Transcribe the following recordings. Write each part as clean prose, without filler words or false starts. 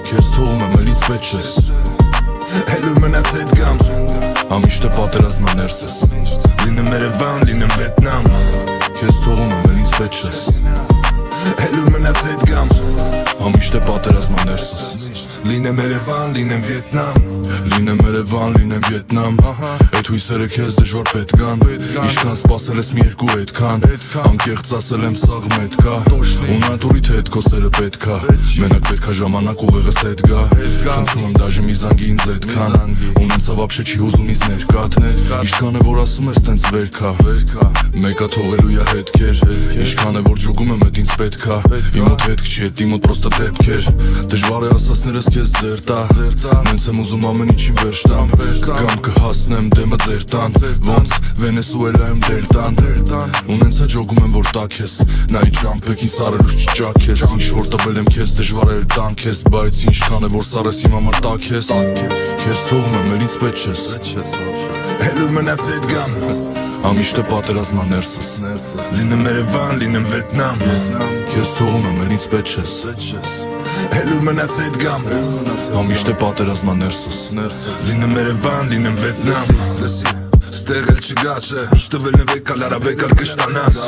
Քեզ թողում եմ էլ ինձ պետք չես Հելուր մնաց էդ գամ Ամիշտ է պատերազմա ներսես Լինեմ Երևան, լինեմ Վիետնամ Քեզ թողում եմ էլ ինձ պետք չես Հելուր մնաց էդ գամ Ամիշտ է պատերազմա ներսես Լինեմ Երևան, լինեմ Վիետնամ Լինեմ Երևան, լինեմ Վիետնամ Այդ հույսերը քեզ դժվար պետք կան Ինչքան սպասել ես մի երկու այդքան Անկեղծ ասել եմ սաղ մետք ա Ու նատուրի թե այդ քո սերը պետք ա Մենակ պետք ա ժամանակ ուղեղս հետ գա Խնդրում եմ դաժե մի զանգի ինձ այդքան Ունենցա վաբշե չի հուզում ինձ ներկատ Ինչքան է որ ասում ես տենց վերքա Մեկա թողելու յա հետքեր Ինչքան է որ ջոգում եմ էդ ինձ պետք ա Իմ մոտ հետք չի, էդ իմ մոտ պրոստը դեպքեր Դժվար է ասասներս քեզ ձեր տա Նենց եմ ուզում ամեն ինչին վերջ տամ Կգամ կհասնեմ դեմը ձեր տան Ոնց Վենեսուելայում դելտան Ունենցա ջոգում եմ որ տակ ես Նայի ճամպեքին սարելուց չճակ ես Ինչ որ տվել եմ քեզ դժվար է էլ տանք ես Բայց ինչքան է որ սարես իմ համար տակ ես Քեզ թողում եմ էլ ինձ պետք չես Հելուր մնաց էդ գամ Ամիշտ է պատերազմա ներսես Լինեմ Երևան, լինեմ Վիետնամ Քեզ թողում եմ էլ ինձ պետք չես Հելուր մնաց էդ գամ Ամիշտ է պատերազմա ներսես Լինեմ Երևան, լինեմ Վիետնամ Ստեղ էլ չգաս Ինչ տվել եմ վեկալ, արավեկալ կշտանաս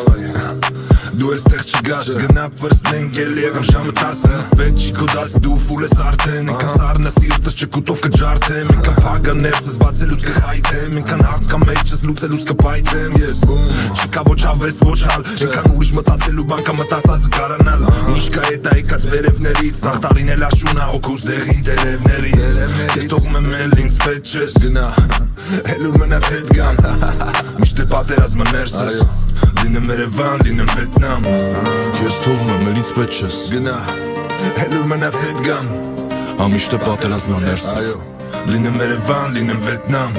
Դու էլ ստեղ չգաս Գնա պրստնենք էլ եղավ ժամը 10 Պետ չի քո դասը դու ֆուլ ես արդեն Ինքան սարնա սիրտս չկուտով կջարդեմ Ինքան փագա ներսս բացելուց կխայթեմ Ինքան հարց կա մեջս լուծելուց կպայթեմ Ես չկա ոչ ավես ոչ հալ Ինքան ուրիշ մտածելու բանկա մտածածը կարանալ Ինչ կա էտ այկած վերևներից Սաղտարին էլ աշունա հոգուս դեղին տերևներից Ես թողում եմ էլ ինձ պետք չես Գնա Հելուր մնաց հետ գամ Միշտ է պատերազմը ներսս Լինեմ Երևան, լինեմ Վիետնամ Քեզ թողում եմ էլ ինձ պետք չես Գնա Հելուր մնաց հետ գամ Ամիշտ է պատերազմա ներսես Լինեմ Երևան, լինեմ Վիետնամ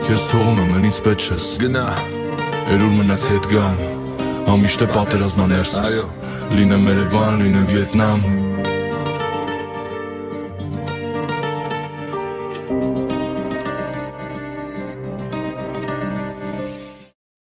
Քեզ թողում եմ էլ ինձ պետք չես Գնա Հելուր մնաց հետ գամ Ամիշտ է պատերազմա ներսես Լինեմ Երևան, լինեմ Վիետնամ